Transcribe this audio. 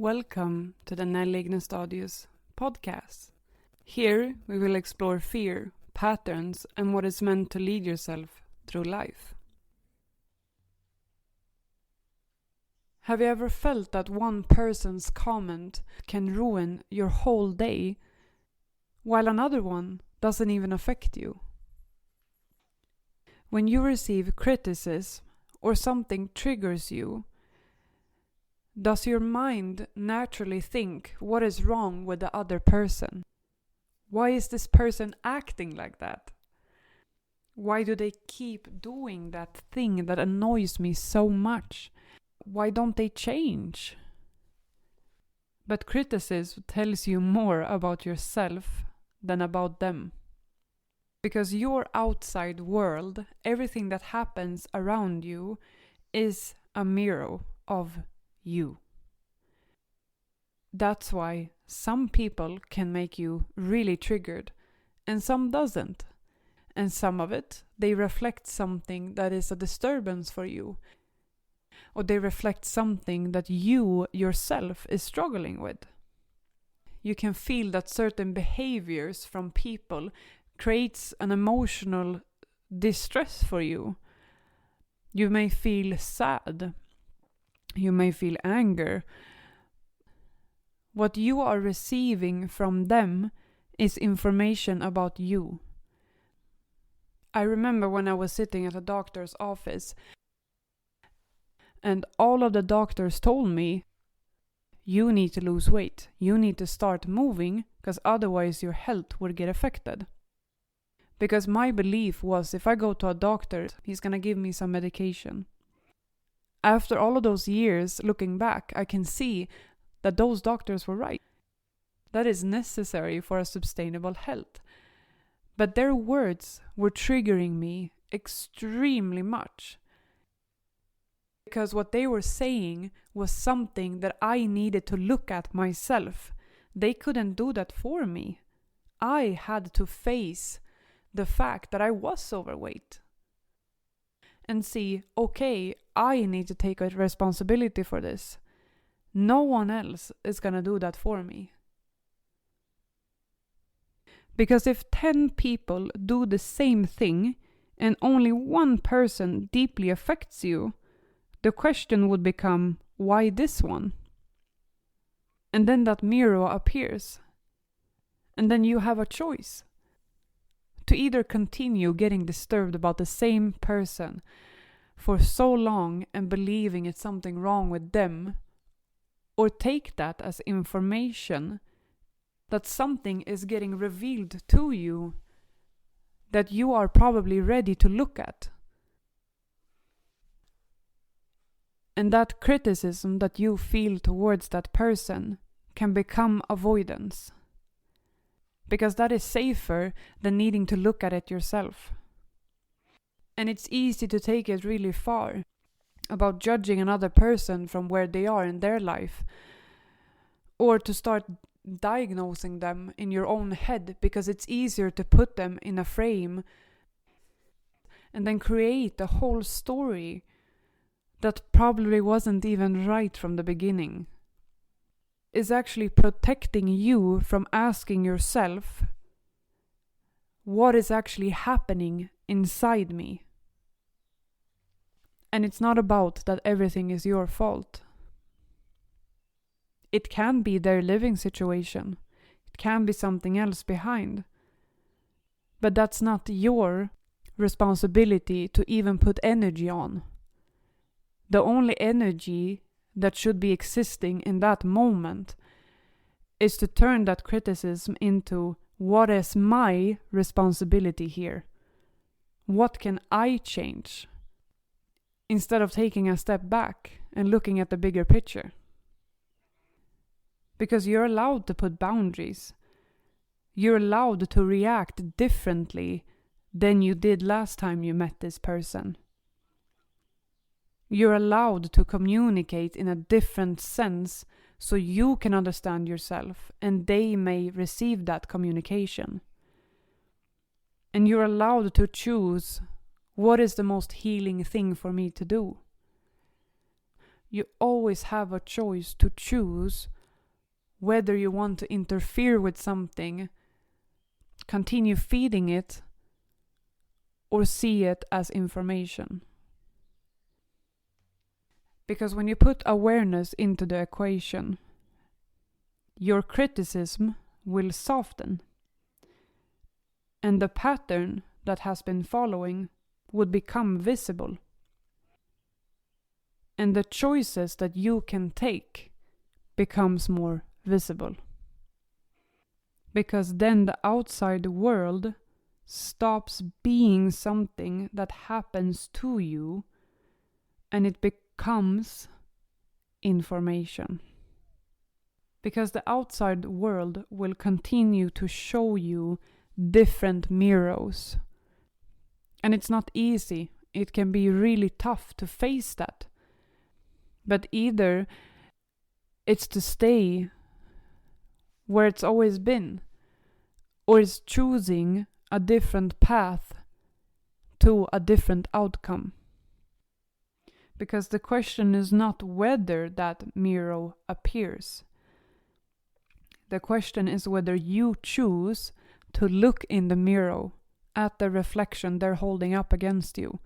Welcome to the Nelly Gnestadius podcast. Here we will explore fear, patterns, and what is meant to lead yourself through life. Have you ever felt that one person's comment can ruin your whole day, while another one doesn't even affect you? When you receive criticism or something triggers you, does your mind naturally think what is wrong with the other person? Why is this person acting like that? Why do they keep doing that thing that annoys me so much? Why don't they change? But criticism tells you more about yourself than about them. Because your outside world, everything that happens around you, is a mirror of you. That's why some people can make you really triggered and some doesn't. And some of it, they reflect something that is a disturbance for you. Or they reflect something that you yourself is struggling with. You can feel that certain behaviors from people creates an emotional distress for you. You may feel sad. You may feel anger. What you are receiving from them is information about you. I remember when I was sitting at a doctor's office and all of the doctors told me, you need to lose weight. You need to start moving because otherwise your health will get affected. Because my belief was if I go to a doctor, he's going to give me some medication. After all of those years, looking back, I can see that those doctors were right. That is necessary for a sustainable health. But their words were triggering me extremely much. Because what they were saying was something that I needed to look at myself. They couldn't do that for me. I had to face the fact that I was overweight. And see, okay, I need to take a responsibility for this. No one else is going to do that for me. Because if 10 people do the same thing and only one person deeply affects you, the question would become, why this one? And then that mirror appears. And then you have a choice. To either continue getting disturbed about the same person for so long and believing it's something wrong with them, or take that as information that something is getting revealed to you that you are probably ready to look at. And that criticism that you feel towards that person can become avoidance. Because that is safer than needing to look at it yourself. And it's easy to take it really far about judging another person from where they are in their life. Or to start diagnosing them in your own head because it's easier to put them in a frame and then create a whole story that probably wasn't even right from the beginning. Is actually protecting you from asking yourself, what is actually happening inside me? And it's not about that everything is your fault. It can be their living situation. It can be something else behind. But that's not your responsibility to even put energy on. The only energy that should be existing in that moment is to turn that criticism into what is my responsibility here? What can I change? Instead of taking a step back and looking at the bigger picture. Because you're allowed to put boundaries. You're allowed to react differently than you did last time you met this person. You're allowed to communicate in a different sense so you can understand yourself and they may receive that communication. And you're allowed to choose what is the most healing thing for me to do. You always have a choice to choose whether you want to interfere with something, continue feeding it, or see it as information. Because when you put awareness into the equation, your criticism will soften, and the pattern that has been following would become visible. And the choices that you can take becomes more visible. Because then the outside world stops being something that happens to you, and it becomes information. Because the outside world will continue to show you different mirrors. And it's not easy. It can be really tough to face that. But either it's to stay where it's always been, or it's choosing a different path to a different outcome. Because the question is not whether that mirror appears. The question is whether you choose to look in the mirror at the reflection they're holding up against you,